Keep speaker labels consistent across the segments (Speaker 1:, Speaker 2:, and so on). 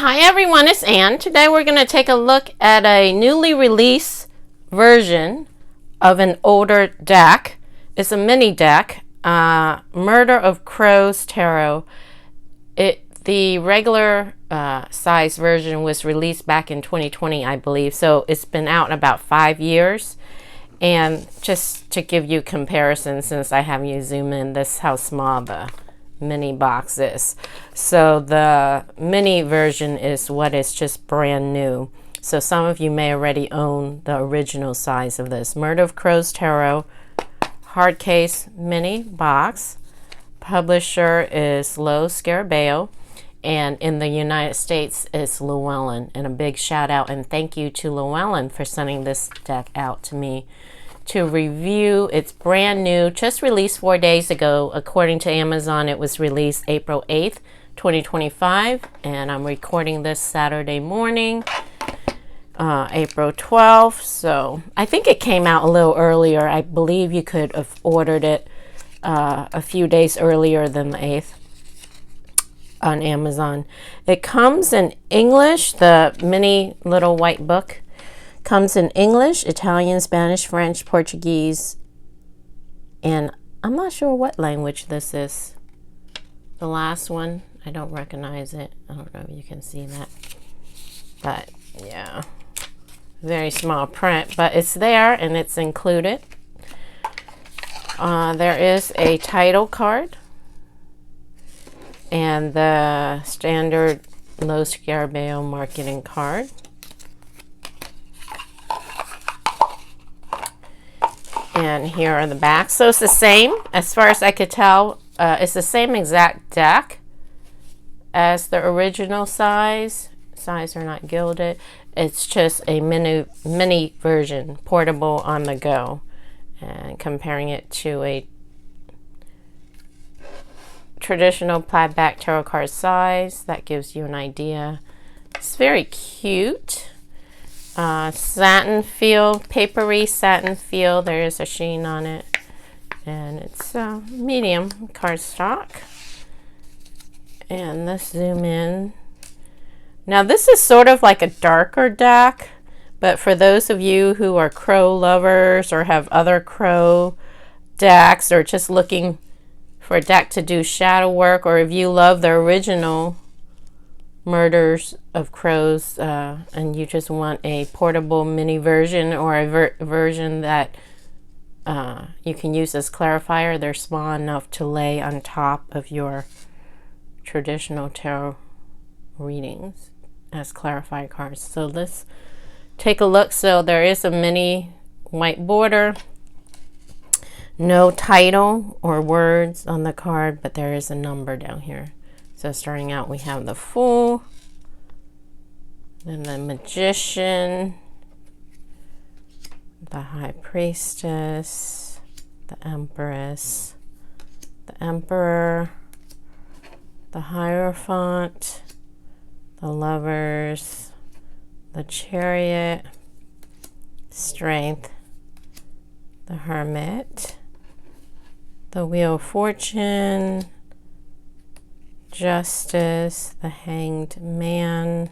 Speaker 1: Hi everyone, it's Ann. Today we're going to take a look at a newly released version of an older deck. It's a mini deck, Murder of Crows Tarot. The regular size version was released back in 2020, I believe, so it's been out about 5 years. And just to give you comparison, since I have you zoom in, this is how small the mini box is. So the mini version is what is just brand new. So some of you may already own the original size of this. Murder of Crows Tarot, hard case mini box. Publisher is Lo Scarabeo, and in the United States it's Llewellyn. And a big shout out and thank you to Llewellyn for sending this deck out to me to review. It's brand new, just released 4 days ago. According to Amazon, it was released April 8th, 2025, and I'm recording this Saturday morning, April 12th. So I think it came out a little earlier. I believe you could have ordered it a few days earlier than the 8th on Amazon. It comes in English. The mini little white book comes in English, Italian, Spanish, French, Portuguese, and I'm not sure what language this is. The last one, I don't recognize it. I don't know if you can see that. But yeah, very small print, but it's there and it's included. There is a title card and the standard Lo Scarabeo marketing card. And here are the backs. So it's the same, as far as I could tell, it's the same exact deck as the original size. Size are not gilded. It's just a mini version, portable on the go. And comparing it to a traditional plaid back tarot card size, that gives you an idea. It's very cute. Satin feel, papery satin feel. There is a sheen on it, and it's medium cardstock. And let's zoom in. Now this is sort of like a darker deck, but for those of you who are crow lovers or have other crow decks or just looking for a deck to do shadow work, or if you love the original Murders of Crows and you just want a portable mini version or a version that you can use as clarifier, they're small enough to lay on top of your traditional tarot readings as clarifier cards. So let's take a look. So there is a mini white border, no title or words on the card, but there is a number down here. So starting out, we have the Fool, then the Magician, the High Priestess, the Empress, the Emperor, the Hierophant, the Lovers, the Chariot, Strength, the Hermit, the Wheel of Fortune, Justice, the Hanged Man,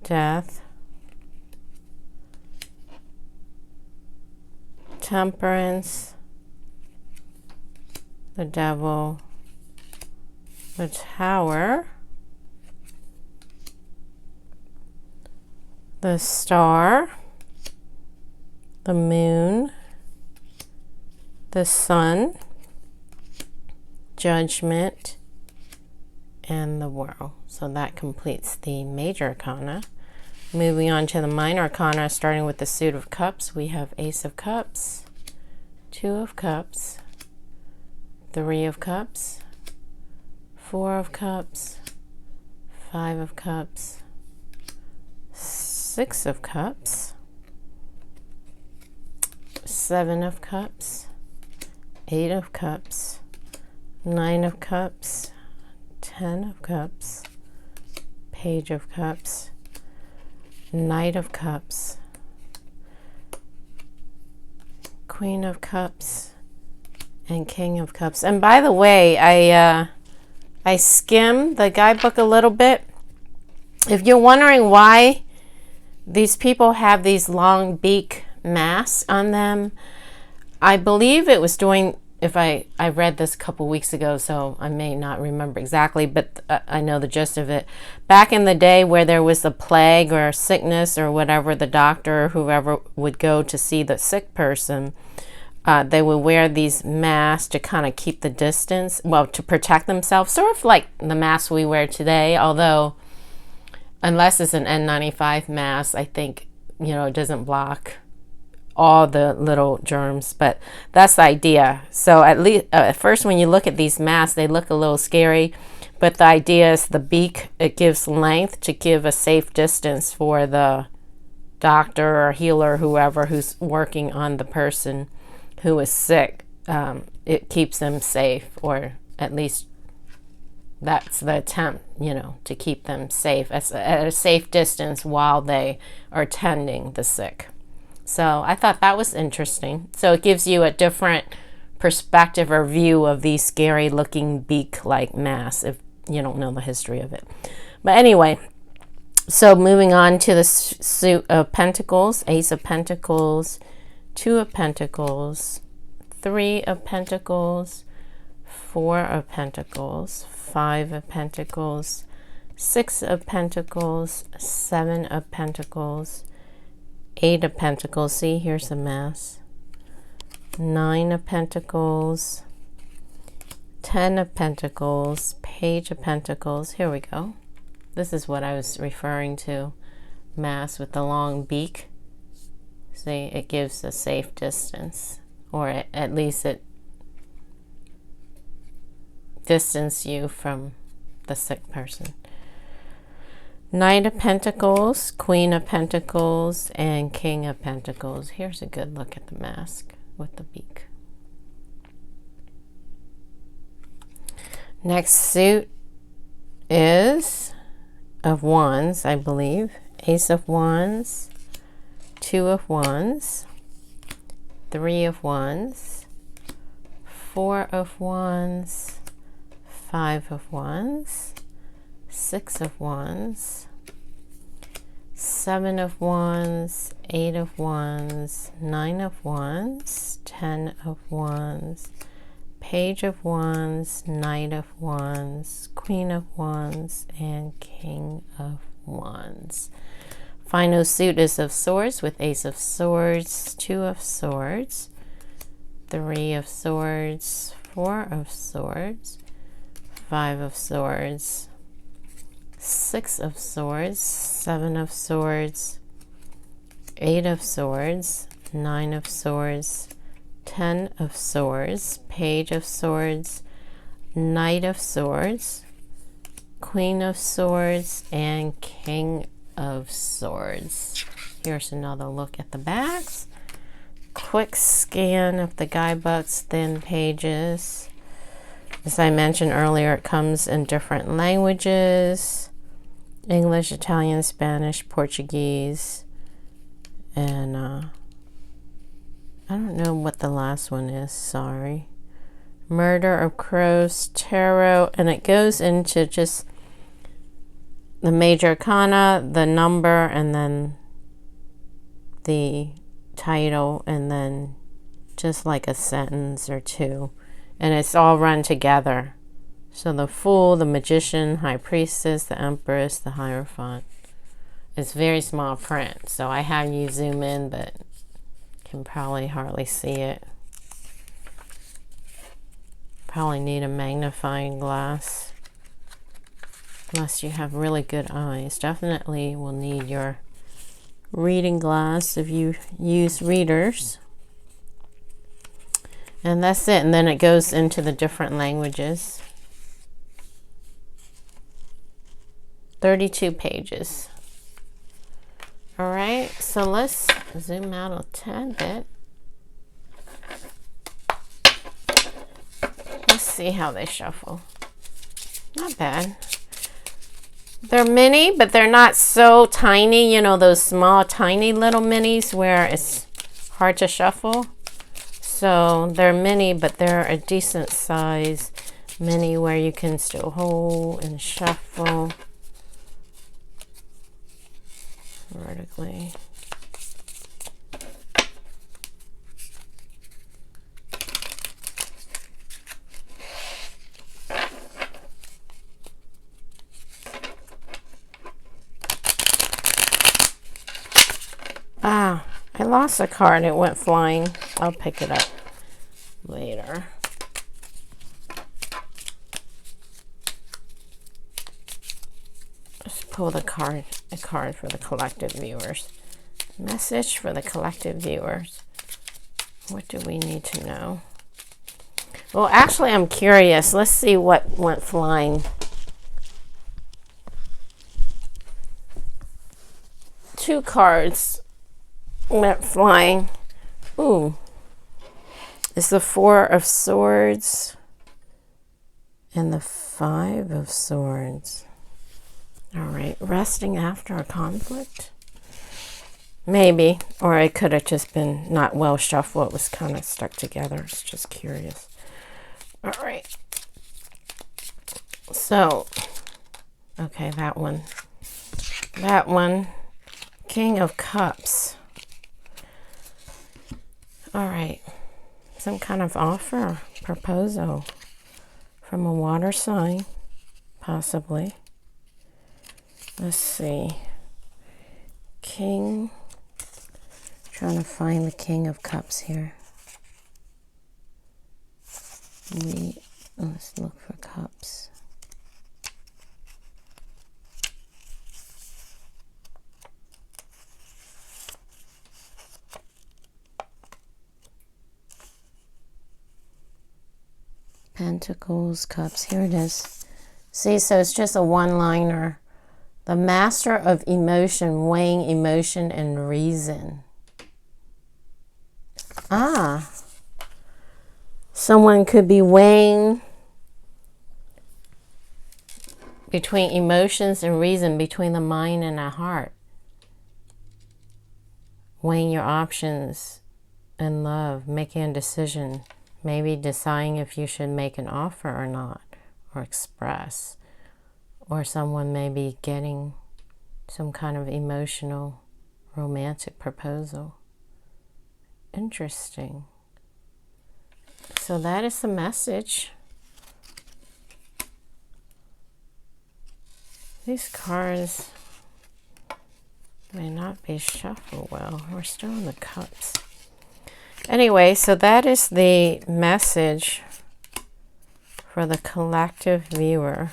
Speaker 1: Death, Temperance, the Devil, the Tower, the Star, the Moon, the Sun, Judgment, and the World. So that completes the major arcana. Moving on to the minor arcana, starting with the Suit of Cups, we have Ace of Cups, Two of Cups, Three of Cups, Four of Cups, Five of Cups, Six of Cups, Seven of Cups, Eight of Cups, Nine of Cups, 10 of Cups, Page of Cups, Knight of Cups, Queen of Cups, and King of Cups. And by the way, I skimmed the guidebook a little bit, If you're wondering why these people have these long beak masks on them, I believe it was during, if I read this a couple weeks ago, so I may not remember exactly, but I know the gist of it. Back in the day where there was a plague or a sickness or whatever, the doctor or whoever would go to see the sick person, they would wear these masks to kind of keep the distance, well, to protect themselves, sort of like the masks we wear today, although unless it's an N95 mask, I think, it doesn't block all the little germs, but that's the idea. So at least at first when you look at these masks, they look a little scary, but the idea is the beak, it gives length to give a safe distance for the doctor or healer, whoever who's working on the person who is sick. It keeps them safe, or at least that's the attempt, to keep them safe at a safe distance while they are tending the sick. So I thought that was interesting. So it gives you a different perspective or view of these scary looking beak-like masks if you don't know the history of it. But anyway, so moving on to the suit of Pentacles, Ace of Pentacles, Two of Pentacles, Three of Pentacles, Four of Pentacles, Five of Pentacles, Six of Pentacles, Seven of Pentacles, Eight of Pentacles. See, here's the mass. Nine of Pentacles, 10 of Pentacles, Page of Pentacles. Here we go. This is what I was referring to. Mass with the long beak. See, it gives a safe distance, or at least it distance you from the sick person. Knight of Pentacles, Queen of Pentacles, and King of Pentacles. Here's a good look at the mask with the beak. Next suit is of Wands, I believe. Ace of Wands, Two of Wands, Three of Wands, Four of Wands, Five of Wands, Six of Wands, Seven of Wands, Eight of Wands, Nine of Wands, 10 of Wands, Page of Wands, Knight of Wands, Queen of Wands, and King of Wands. Final suit is of Swords with Ace of Swords, Two of Swords, Three of Swords, Four of Swords, Five of Swords, Six of Swords, Seven of Swords, Eight of Swords, Nine of Swords, 10 of Swords, Page of Swords, Knight of Swords, Queen of Swords, and King of Swords. Here's another look at the backs. Quick scan of the guidebooks, thin pages. As I mentioned earlier, it comes in different languages. English, Italian, Spanish, Portuguese, and I don't know what the last one is, sorry. Murder of Crows, Tarot, and it goes into just the major arcana, the number, and then the title, and then just like a sentence or two. And it's all run together. So the Fool, the Magician, High Priestess, the Empress, the Hierophant. It's very small print, so I have you zoom in, but can probably hardly see it. Probably need a magnifying glass, unless you have really good eyes. Definitely will need your reading glass if you use readers. And that's it, and then it goes into the different languages. 32 pages. All right, so let's zoom out a tad bit. Let's see how they shuffle. Not bad. They're mini, but they're not so tiny, those small, tiny little minis where it's hard to shuffle. So they're mini, but they're a decent size mini where you can still hold and shuffle. carefully. Ah, I lost a card. It went flying. I'll pick it up later. Let's pull a card for the collective viewers. Message for the collective viewers. What do we need to know? Well, actually, I'm curious. Let's see what went flying. Two cards went flying. Ooh. It's the Four of Swords and the Five of Swords. All right. Resting after a conflict? Maybe. Or it could have just been not well shuffled. It was kind of stuck together. It's just curious. All right. So, okay, that one. That one. King of Cups. All right. Some kind of offer, proposal from a water sign, possibly. Let's see. King. Trying to find the King of Cups here. Let's look for cups. Pentacles, cups, here it is. See, so it's just a one-liner. The master of emotion, weighing emotion and reason. Ah. Someone could be weighing between emotions and reason, between the mind and the heart. Weighing your options in love, making a decision. Maybe deciding if you should make an offer or not, or express. Or someone may be getting some kind of emotional, romantic proposal. Interesting. So that is the message. These cards may not be shuffled well. We're still in the cups. Anyway, so that is the message for the collective viewer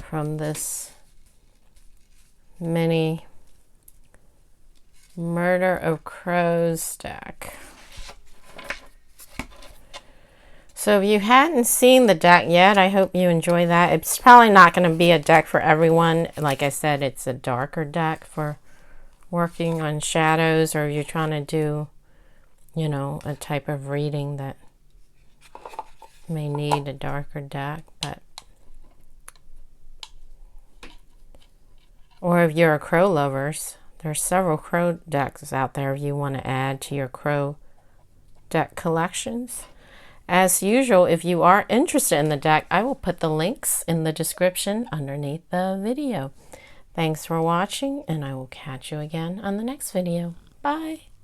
Speaker 1: from this mini Murder of Crows deck. So if you hadn't seen the deck yet, I hope you enjoy that. It's probably not going to be a deck for everyone. Like I said, it's a darker deck for working on shadows, or if you're trying to do, you know, a type of reading that may need a darker deck. But or if you're a crow lovers, there's several crow decks out there if you want to add to your crow deck collections. As usual, if you are interested in the deck, I will put the links in the description underneath the video. Thanks for watching, and I will catch you again on the next video. Bye!